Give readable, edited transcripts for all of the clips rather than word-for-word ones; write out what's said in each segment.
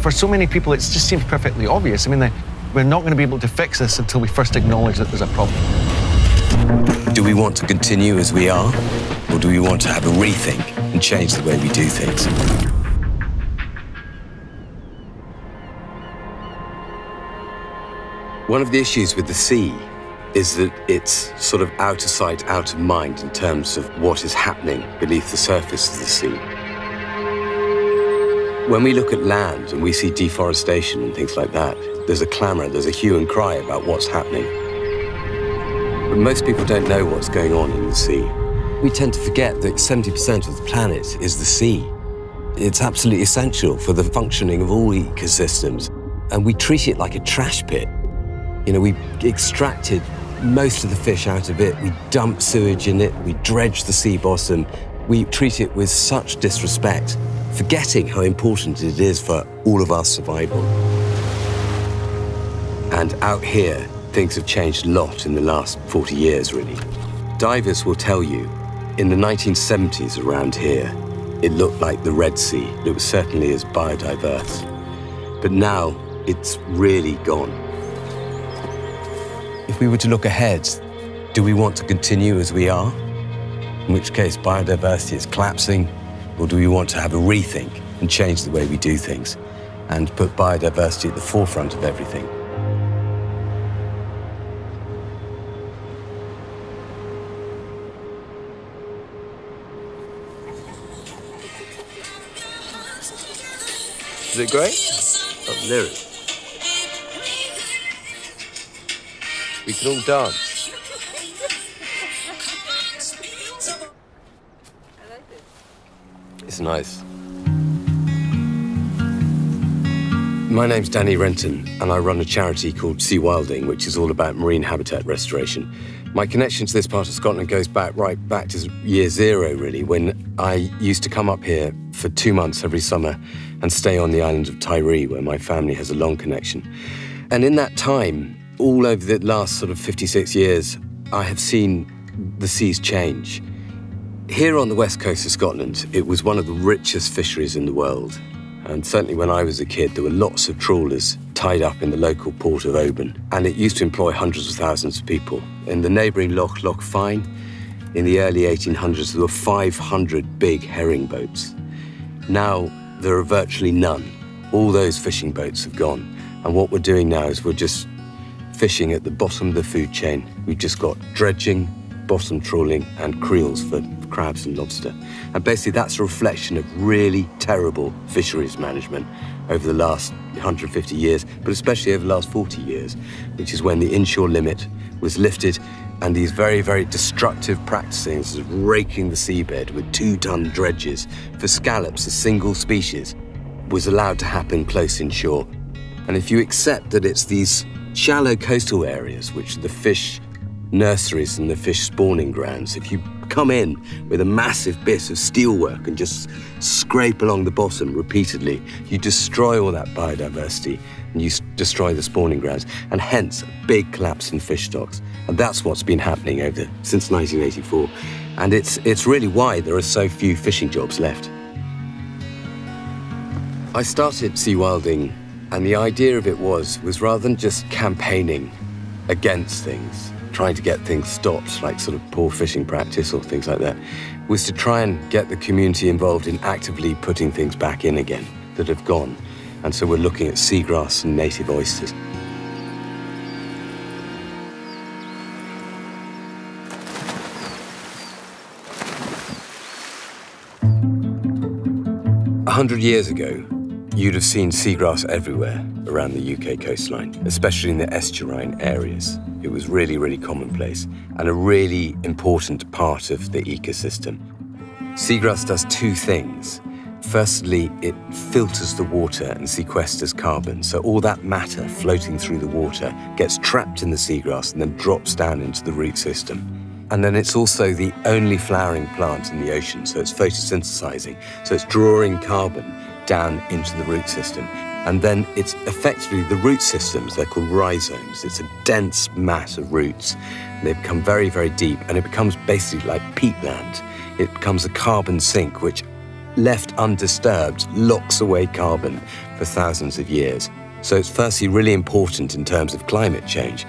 For so many people, it just seems perfectly obvious. I mean, we're not going to be able to fix this until we first acknowledge that there's a problem. Do we want to continue as we are, or do we want to have a rethink and change the way we do things? One of the issues with the sea is that it's sort of out of sight, out of mind in terms of what is happening beneath the surface of the sea. When we look at land and we see deforestation and things like that, there's a clamour, there's a hue and cry about what's happening. But most people don't know what's going on in the sea. We tend to forget that 70% of the planet is the sea. It's absolutely essential for the functioning of all ecosystems, and we treat it like a trash pit. You know, we extracted most of the fish out of it, we dump sewage in it, we dredge the sea bottom, we treat it with such disrespect, forgetting how important it is for all of our survival. And out here, things have changed a lot in the last 40 years, really. Divers will tell you, in the 1970s around here, it looked like the Red Sea. It was certainly as biodiverse. But now, it's really gone. If we were to look ahead, do we want to continue as we are? In which case biodiversity is collapsing, or do we want to have a rethink and change the way we do things and put biodiversity at the forefront of everything? Is it great? Oh, lyric. We can all dance. I like it. It's nice. My name's Danny Renton, and I run a charity called Sea Wilding, which is all about marine habitat restoration. My connection to this part of Scotland goes right back to year zero, really, when I used to come up here for 2 months every summer and stay on the island of Tiree, where my family has a long connection. And in that time, all over the last sort of 56 years, I have seen the seas change. Here on the west coast of Scotland, it was one of the richest fisheries in the world. And certainly when I was a kid, there were lots of trawlers tied up in the local port of Oban. And it used to employ hundreds of thousands of people. In the neighbouring Loch Fyne, in the early 1800s, there were 500 big herring boats. Now, there are virtually none. All those fishing boats have gone. And what we're doing now is we're just fishing at the bottom of the food chain. We've just got dredging, bottom trawling, and creels for crabs and lobster. And basically that's a reflection of really terrible fisheries management over the last 150 years, but especially over the last 40 years, which is when the inshore limit was lifted and these very, very destructive practices of raking the seabed with 2-ton dredges for scallops, a single species, was allowed to happen close inshore. And if you accept that it's these shallow coastal areas, which are the fish nurseries and the fish spawning grounds, if you come in with a massive bit of steelwork and just scrape along the bottom repeatedly, you destroy all that biodiversity and you destroy the spawning grounds, and hence a big collapse in fish stocks. And that's what's been happening since 1984. And it's really why there are so few fishing jobs left. I started Sea Wilding, and the idea of it was rather than just campaigning against things, trying to get things stopped, like sort of poor fishing practice or things like that, was to try and get the community involved in actively putting things back in again that have gone. And so we're looking at seagrass and native oysters. A 100 years ago, you'd have seen seagrass everywhere around the UK coastline, especially in the estuarine areas. It was really, really commonplace and a really important part of the ecosystem. Seagrass does two things. Firstly, it filters the water and sequesters carbon, so all that matter floating through the water gets trapped in the seagrass and then drops down into the root system. And then it's also the only flowering plant in the ocean, so it's photosynthesizing, so it's drawing carbon down into the root system. And then it's effectively the root systems, they're called rhizomes. It's a dense mass of roots. They become very, very deep, and it becomes basically like peatland. It becomes a carbon sink, which left undisturbed, locks away carbon for thousands of years. So it's firstly really important in terms of climate change.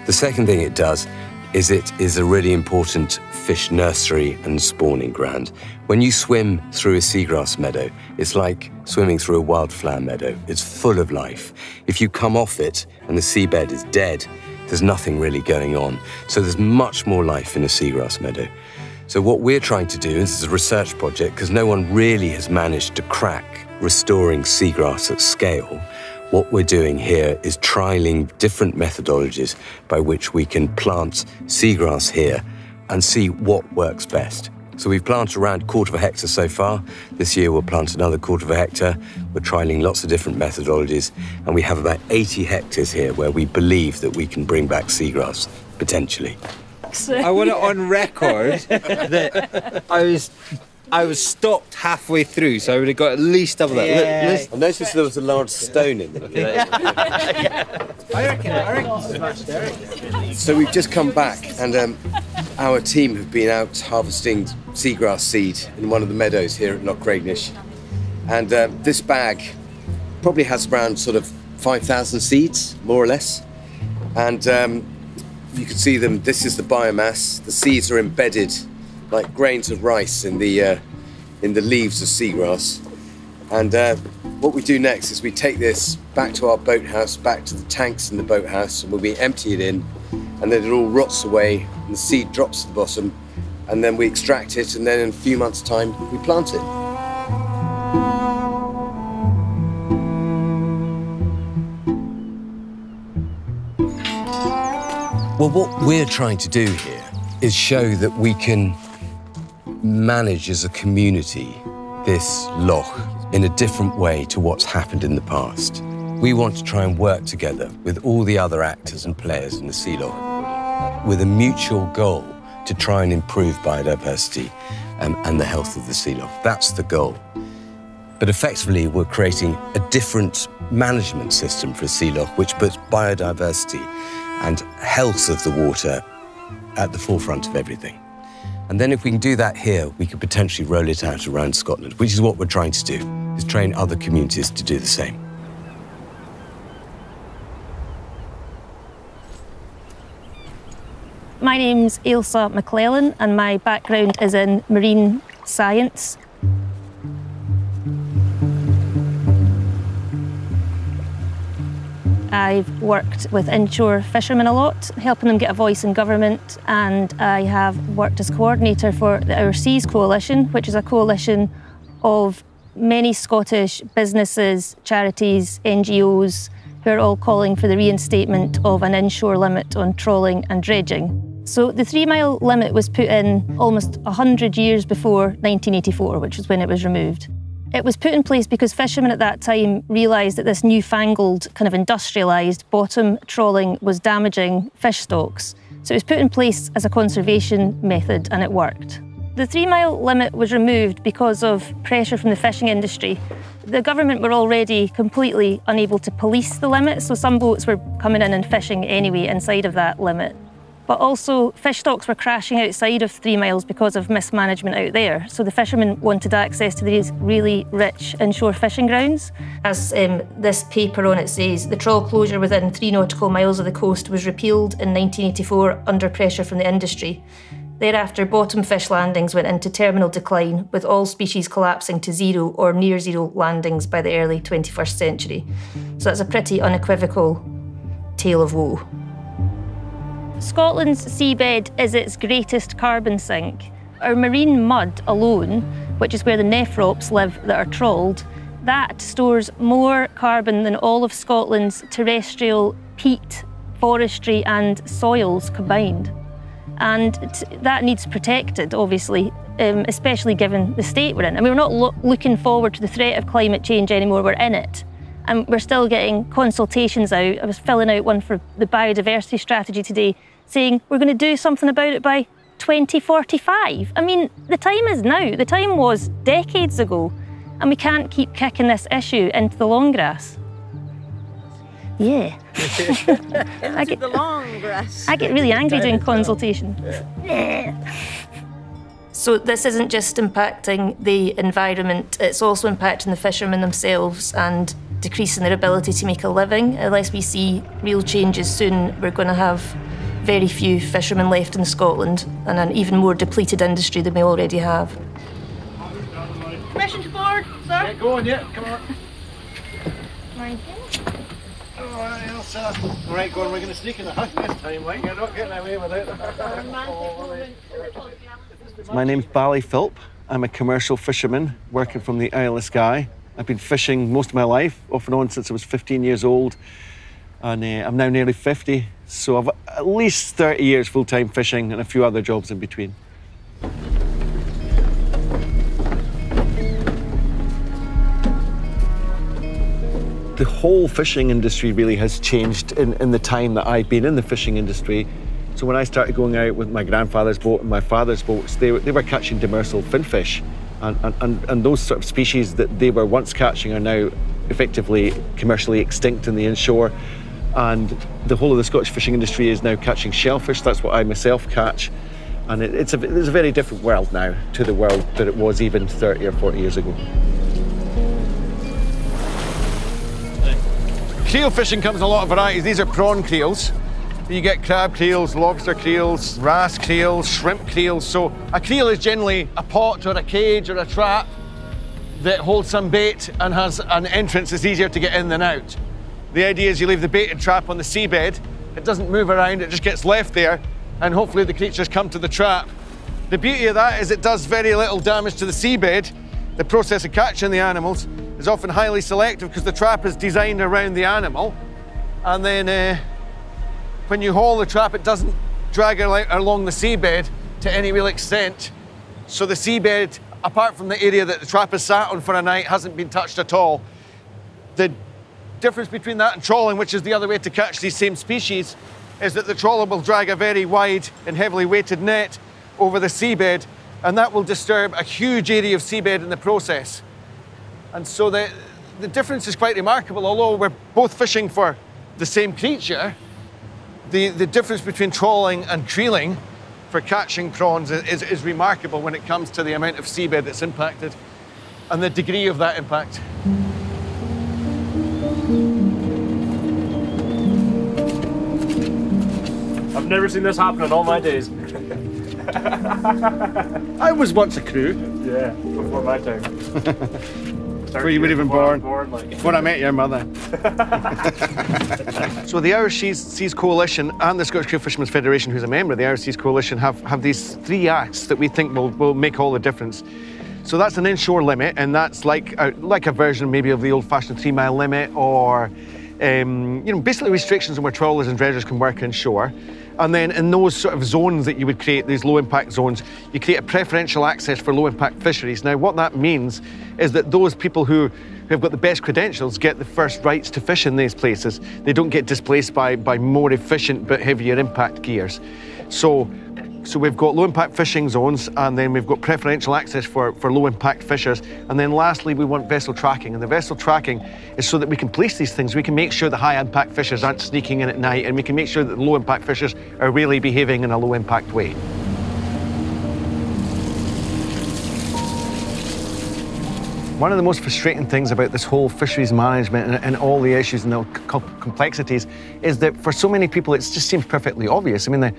The second thing it does is it is a really important fish nursery and spawning ground. When you swim through a seagrass meadow, it's like swimming through a wildflower meadow. It's full of life. If you come off it and the seabed is dead, there's nothing really going on. So there's much more life in a seagrass meadow. So what we're trying to do, this is a research project, because no one really has managed to crack restoring seagrass at scale. What we're doing here is trialling different methodologies by which we can plant seagrass here and see what works best. So we've planted around 1/4 hectare so far. This year we'll plant another 1/4 hectare. We're trialling lots of different methodologies, and we have about 80 hectares here where we believe that we can bring back seagrass, potentially. I want it on record that I was stopped halfway through, so I would have got at least double that. I noticed there was a large stone in there. I reckon this is much better. So we've just come back, and our team have been out harvesting seagrass seed in one of the meadows here at Knockcraignish. And this bag probably has around sort of 5,000 seeds, more or less. And you can see them, this is the biomass. The seeds are embedded like grains of rice in the leaves of seagrass. And what we do next is we take this back to our boathouse, back to the tanks in the boathouse, and we empty it in, and then it all rots away, and the seed drops to the bottom, and then we extract it, and then in a few months' time, we plant it. Well, what we're trying to do here is show that we can manage as a community this loch in a different way to what's happened in the past. We want to try and work together with all the other actors and players in the sea loch with a mutual goal to try and improve biodiversity and the health of the sea loch. That's the goal. But effectively, we're creating a different management system for a sea loch which puts biodiversity and health of the water at the forefront of everything. And then if we can do that here, we could potentially roll it out around Scotland, which is what we're trying to do, is train other communities to do the same. My name's Ailsa McClellan, and my background is in marine science. I've worked with inshore fishermen a lot, helping them get a voice in government, and I have worked as coordinator for the Our Seas Coalition, which is a coalition of many Scottish businesses, charities, NGOs, who are all calling for the reinstatement of an inshore limit on trawling and dredging. So the 3-mile limit was put in almost 100 years before 1984, which was when it was removed. It was put in place because fishermen at that time realised that this newfangled, kind of industrialised bottom trawling was damaging fish stocks. So it was put in place as a conservation method, and it worked. The 3-mile limit was removed because of pressure from the fishing industry. The government were already completely unable to police the limit, so some boats were coming in and fishing anyway inside of that limit. But also, fish stocks were crashing outside of 3 miles because of mismanagement out there. So the fishermen wanted access to these really rich inshore fishing grounds. As this paper on it says, the trawl closure within 3 nautical miles of the coast was repealed in 1984 under pressure from the industry. Thereafter, bottom fish landings went into terminal decline, with all species collapsing to zero or near zero landings by the early 21st century. So that's a pretty unequivocal tale of woe. Scotland's seabed is its greatest carbon sink. Our marine mud alone, which is where the nephrops live that are trawled, that stores more carbon than all of Scotland's terrestrial peat, forestry and soils combined. And that needs protected, obviously, especially given the state we're in. I mean, we're not looking forward to the threat of climate change anymore, we're in it. And we're still getting consultations out. I was filling out one for the biodiversity strategy today, saying we're going to do something about it by 2045. I mean, the time is now. The time was decades ago. And we can't keep kicking this issue into the long grass. Yeah. I get really angry during consultation. So So this isn't just impacting the environment, it's also impacting the fishermen themselves and decreasing their ability to make a living. Unless we see real changes soon, we're going to have very few fishermen left in Scotland and an even more depleted industry than we already have. Permission to board, sir? Yeah, go on, yeah, come on. Right. All right, Elsa. All right, go on, we're going to sneak in the hut this time, like, you're not getting away with it. My name's Bally Philp. I'm a commercial fisherman working from the Isle of Skye. I've been fishing most of my life, off and on since I was 15 years old. And I'm now nearly 50, so I've at least 30 years full-time fishing and a few other jobs in between. The whole fishing industry really has changed in the time that I've been in the fishing industry. So when I started going out with my grandfather's boat and my father's boats, they were catching demersal finfish. And those sort of species that they were once catching are now effectively commercially extinct in the inshore. And the whole of the Scottish fishing industry is now catching shellfish. That's what I myself catch. And it's a very different world now to the world that it was even 30 or 40 years ago. Creel fishing comes in a lot of varieties. These are prawn creels. You get crab creels, lobster creels, wrasse creels, shrimp creels. So a creel is generally a pot or a cage or a trap that holds some bait and has an entrance that's easier to get in than out. The idea is you leave the baited trap on the seabed, it doesn't move around, it just gets left there, and hopefully the creatures come to the trap. The beauty of that is it does very little damage to the seabed. The process of catching the animals is often highly selective because the trap is designed around the animal, and then when you haul the trap, it doesn't drag along the seabed to any real extent. So the seabed, apart from the area that the trap is sat on for a night, hasn't been touched at all. The difference between that and trawling, which is the other way to catch these same species, is that the trawler will drag a very wide and heavily weighted net over the seabed, and that will disturb a huge area of seabed in the process. And so the difference is quite remarkable. Although we're both fishing for the same creature, the difference between trawling and creeling for catching prawns is remarkable when it comes to the amount of seabed that's impacted and the degree of that impact. I've never seen this happen in all my days. I was once a crew. Yeah, before my time. Before you were even born. Like. Before I met your mother. So the Irish Seas Coalition and the Scottish Creel Fishermen's Federation, who's a member of the Irish Seas Coalition, have these 3 acts that we think will make all the difference. So that's an inshore limit, and that's like a version maybe of the old-fashioned 3-mile limit, or basically restrictions on where trawlers and dredgers can work inshore. And then in those sort of zones that you would create, these low-impact zones, you create a preferential access for low-impact fisheries. Now, what that means is that those people who have got the best credentials get the first rights to fish in these places. They don't get displaced by more efficient but heavier impact gears. So we've got low-impact fishing zones, and then we've got preferential access for low-impact fishers. And then lastly, we want vessel tracking. And the vessel tracking is so that we can police these things. We can make sure the high-impact fishers aren't sneaking in at night, and we can make sure that the low-impact fishers are really behaving in a low-impact way. One of the most frustrating things about this whole fisheries management and all the issues and the complexities is that for so many people, it just seems perfectly obvious. I mean,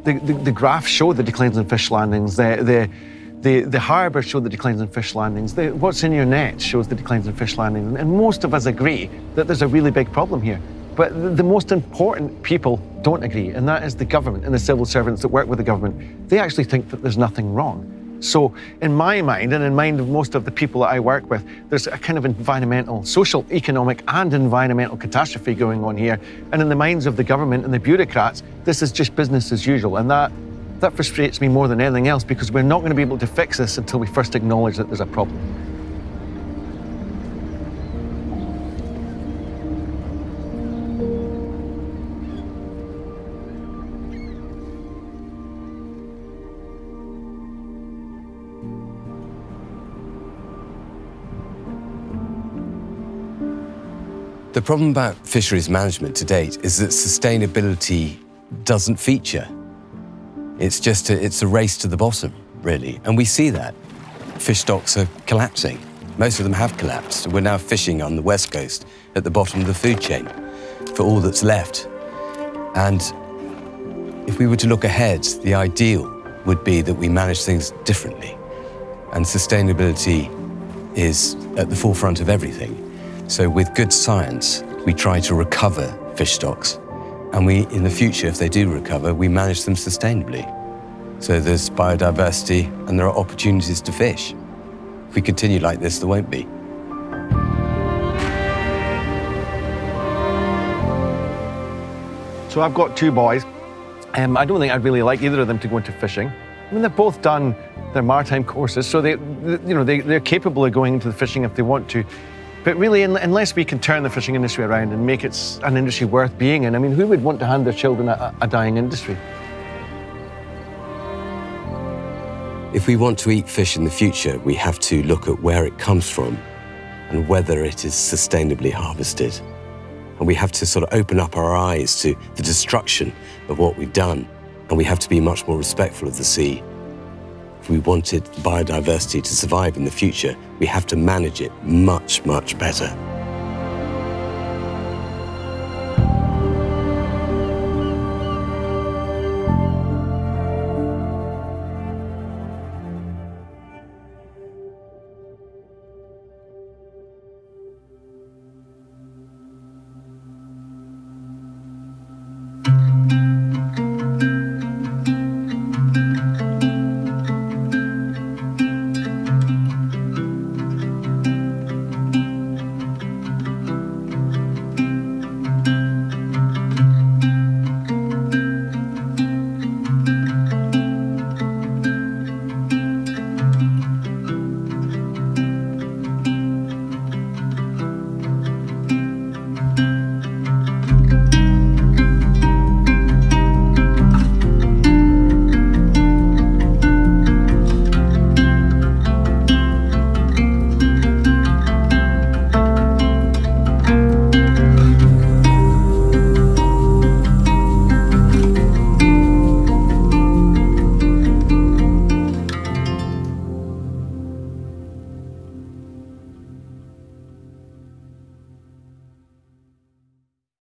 the graphs show the declines in fish landings, the harbours show the declines in fish landings, what's in your net shows the declines in fish landings, and most of us agree that there's a really big problem here. But the most important people don't agree, and that is the government and the civil servants that work with the government. They actually think that there's nothing wrong. So in my mind, and in mind of most of the people that I work with, there's a kind of environmental, social, economic and environmental catastrophe going on here. And in the minds of the government and the bureaucrats, this is just business as usual. And that frustrates me more than anything else, because we're not going to be able to fix this until we first acknowledge that there's a problem. The problem about fisheries management to date is that sustainability doesn't feature. It's a race to the bottom. really. And we see that. Fish stocks are collapsing. Most of them have collapsed. We're now fishing on the West Coast at the bottom of the food chain for all that's left. And if we were to look ahead, the ideal would be that we manage things differently. And sustainability is at the forefront of everything. So with good science, we try to recover fish stocks. And we, in the future, if they do recover, we manage them sustainably. So there's biodiversity and there are opportunities to fish. If we continue like this, there won't be. So I've got two boys. I don't think I'd really like either of them to go into fishing. I mean, they've both done their maritime courses, so they're capable of going into the fishing if they want to. But really, unless we can turn the fishing industry around and make it an industry worth being in, I mean, who would want to hand their children a dying industry? If we want to eat fish in the future, we have to look at where it comes from and whether it is sustainably harvested. And we have to sort of open up our eyes to the destruction of what we've done. And we have to be much more respectful of the sea. If we wanted biodiversity to survive in the future, we have to manage it much, much better.